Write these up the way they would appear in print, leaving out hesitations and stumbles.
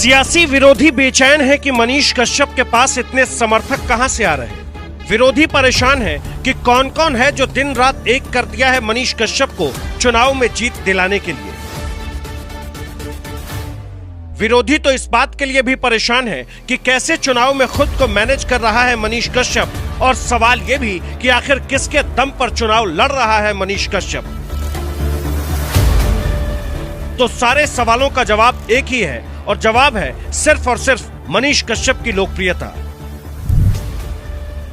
सियासी विरोधी बेचैन है कि मनीष कश्यप के पास इतने समर्थक कहां से आ रहे हैं। विरोधी परेशान है कि कौन कौन है जो दिन रात एक कर दिया है मनीष कश्यप को चुनाव में जीत दिलाने के लिए। विरोधी तो इस बात के लिए भी परेशान है कि कैसे चुनाव में खुद को मैनेज कर रहा है मनीष कश्यप, और सवाल यह भी कि आखिर किसके दम पर चुनाव लड़ रहा है मनीष कश्यप। तो सारे सवालों का जवाब एक ही है, और जवाब है सिर्फ और सिर्फ मनीष कश्यप की लोकप्रियता।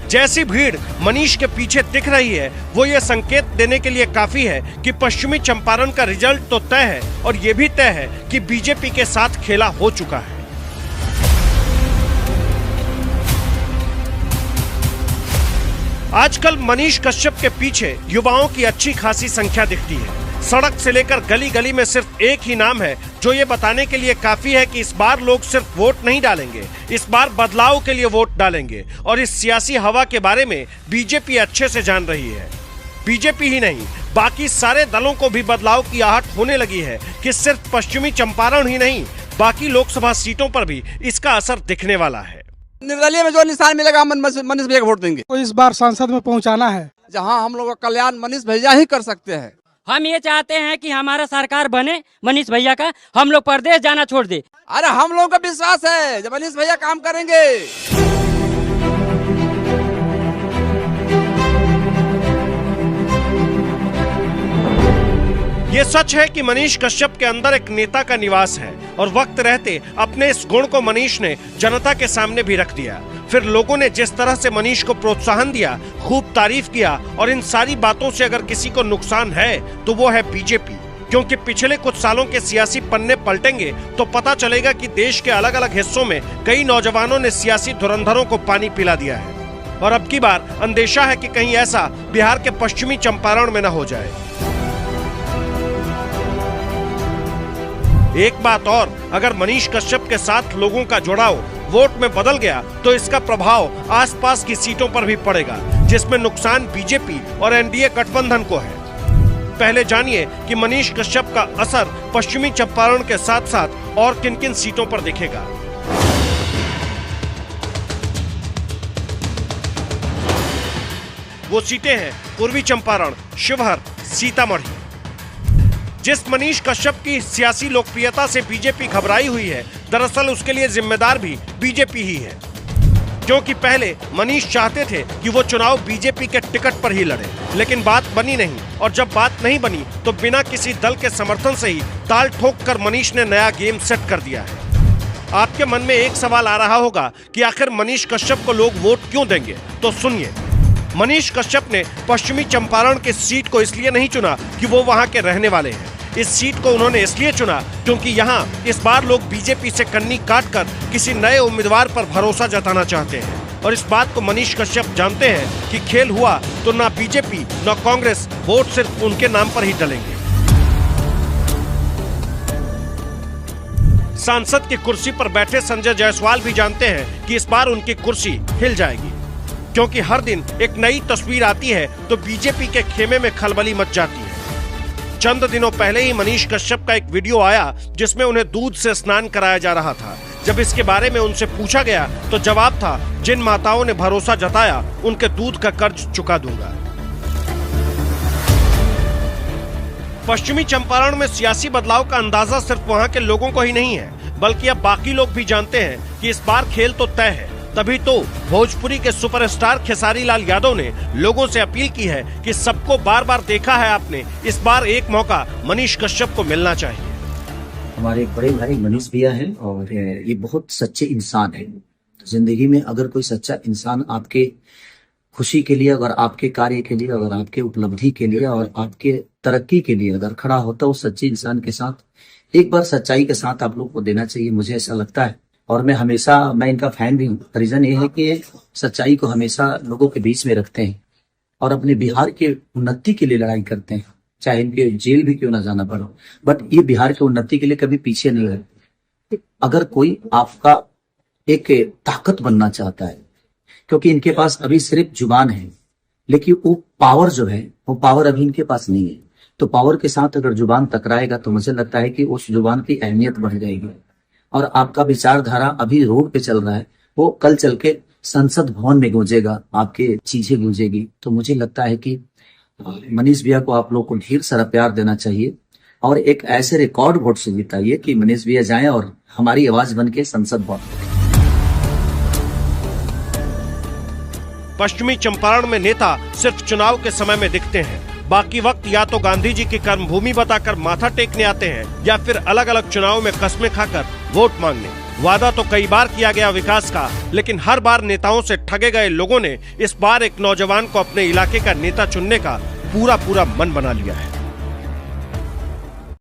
जैसी भीड़ मनीष के पीछे दिख रही है, वो ये संकेत देने के लिए काफी है कि पश्चिमी चंपारण का रिजल्ट तो तय है, और ये भी तय है कि बीजेपी के साथ खेला हो चुका है। आजकल मनीष कश्यप के पीछे युवाओं की अच्छी खासी संख्या दिखती है। सड़क से लेकर गली गली में सिर्फ एक ही नाम है जो ये बताने के लिए काफी है कि इस बार लोग सिर्फ वोट नहीं डालेंगे, इस बार बदलाव के लिए वोट डालेंगे। और इस सियासी हवा के बारे में बीजेपी अच्छे से जान रही है। बीजेपी ही नहीं, बाकी सारे दलों को भी बदलाव की आहट होने लगी है कि सिर्फ पश्चिमी चंपारण ही नहीं, बाकी लोकसभा सीटों पर भी इसका असर दिखने वाला है। निर्दलीय में जो निशान मिलेगा हम मनीष भैया को वोट देंगे। तो इस बार संसद में पहुंचाना है, जहां हम लोगों का कल्याण मनीष भैया ही कर सकते हैं। हम ये चाहते हैं कि हमारा सरकार बने मनीष भैया का, हम लोग प्रदेश जाना छोड़ दे। अरे हम लोगों का विश्वास है जब मनीष भैया काम करेंगे। ये सच है कि मनीष कश्यप के अंदर एक नेता का निवास है, और वक्त रहते अपने इस गुण को मनीष ने जनता के सामने भी रख दिया। फिर लोगों ने जिस तरह से मनीष को प्रोत्साहन दिया, खूब तारीफ किया, और इन सारी बातों से अगर किसी को नुकसान है तो वो है बीजेपी। क्योंकि पिछले कुछ सालों के सियासी पन्ने पलटेंगे तो पता चलेगा कि देश के अलग अलग हिस्सों में कई नौजवानों ने सियासी धुरंधरों को पानी पिला दिया है, और अब की बार अंदेशा है कि कहीं ऐसा बिहार के पश्चिमी चंपारण में न हो जाए। एक बात और, अगर मनीष कश्यप के साथ लोगों का जुड़ाव वोट में बदल गया तो इसका प्रभाव आसपास की सीटों पर भी पड़ेगा, जिसमें नुकसान बीजेपी और एनडीए गठबंधन को है। पहले जानिए कि मनीष कश्यप का असर पश्चिमी चंपारण के साथ साथ और किन किन सीटों पर दिखेगा। वो सीटें हैं पूर्वी चंपारण, शिवहर, सीतामढ़ी। जिस मनीष कश्यप की सियासी लोकप्रियता से बीजेपी घबराई हुई है, दरअसल उसके लिए जिम्मेदार भी बीजेपी ही है। क्योंकि पहले मनीष चाहते थे कि वो चुनाव बीजेपी के टिकट पर ही लड़े, लेकिन बात बनी नहीं, और जब बात नहीं बनी तो बिना किसी दल के समर्थन से ही ताल ठोक कर मनीष ने नया गेम सेट कर दिया है। आपके मन में एक सवाल आ रहा होगा कि आखिर मनीष कश्यप को लोग वोट क्यों देंगे, तो सुनिए। मनीष कश्यप ने पश्चिमी चंपारण की सीट को इसलिए नहीं चुना कि वो वहां के रहने वाले हैं। इस सीट को उन्होंने इसलिए चुना क्योंकि यहाँ इस बार लोग बीजेपी से कन्नी काटकर किसी नए उम्मीदवार पर भरोसा जताना चाहते हैं। और इस बात को मनीष कश्यप जानते हैं कि खेल हुआ तो ना बीजेपी ना कांग्रेस वोट सिर्फ उनके नाम पर ही डलेंगे। सांसद की कुर्सी पर बैठे संजय जायसवाल भी जानते हैं कि इस बार उनकी कुर्सी हिल जाएगी, क्योंकि हर दिन एक नई तस्वीर आती है तो बीजेपी के खेमे में खलबली मच जाती है। चंद दिनों पहले ही मनीष कश्यप का एक वीडियो आया जिसमें उन्हें दूध से स्नान कराया जा रहा था। जब इसके बारे में उनसे पूछा गया तो जवाब था, जिन माताओं ने भरोसा जताया उनके दूध का कर्ज चुका दूंगा। पश्चिमी चंपारण में सियासी बदलाव का अंदाजा सिर्फ वहां के लोगों को ही नहीं है, बल्कि अब बाकी लोग भी जानते हैं कि इस बार खेल तो तय है। तभी तो भोजपुरी के सुपरस्टार खेसारी लाल यादव ने लोगों से अपील की है कि सबको बार बार देखा है आपने, इस बार एक मौका मनीष कश्यप को मिलना चाहिए। हमारे बड़े भाई मनीष भैया हैं, और ये बहुत सच्चे इंसान है। जिंदगी में अगर कोई सच्चा इंसान आपके खुशी के लिए, अगर आपके कार्य के लिए, अगर आपके उपलब्धि के लिए और आपके तरक्की के लिए अगर खड़ा होता है, उस सच्चे इंसान के साथ एक बार सच्चाई के साथ आप लोग को देना चाहिए, मुझे ऐसा लगता है। और मैं इनका फैन भी हूँ। रीजन ये है कि सच्चाई को हमेशा लोगों के बीच में रखते हैं और अपने बिहार के उन्नति के लिए लड़ाई करते हैं, चाहे इनके जेल भी क्यों ना जाना पड़े, बट ये बिहार के उन्नति के लिए कभी पीछे नहीं रहते। अगर कोई आपका एक ताकत बनना चाहता है, क्योंकि इनके पास अभी सिर्फ जुबान है, लेकिन वो पावर जो है वो पावर अभी इनके पास नहीं है। तो पावर के साथ अगर जुबान टकराएगा तो मुझे लगता है कि उस जुबान की अहमियत बढ़ जाएगी। और आपका विचारधारा अभी रोड पे चल रहा है, वो कल चल के संसद भवन में गूंजेगा, आपके चीजें गूंजेगी। तो मुझे लगता है कि मनीष भैया को आप लोग को ढेर सारा प्यार देना चाहिए और एक ऐसे रिकॉर्ड वोट से जिताइए कि मनीष भैया जाएं और हमारी आवाज बन के संसद भवन। पश्चिमी चंपारण में नेता सिर्फ चुनाव के समय में दिखते हैं, बाकी वक्त या तो गांधी जी की कर्मभूमि बताकर माथा टेकने आते हैं या फिर अलग अलग चुनाव में कस्में खाकर वोट मांगने। वादा तो कई बार किया गया विकास का, लेकिन हर बार नेताओं से ठगे गए लोगों ने इस बार एक नौजवान को अपने इलाके का नेता चुनने का पूरा मन बना लिया है।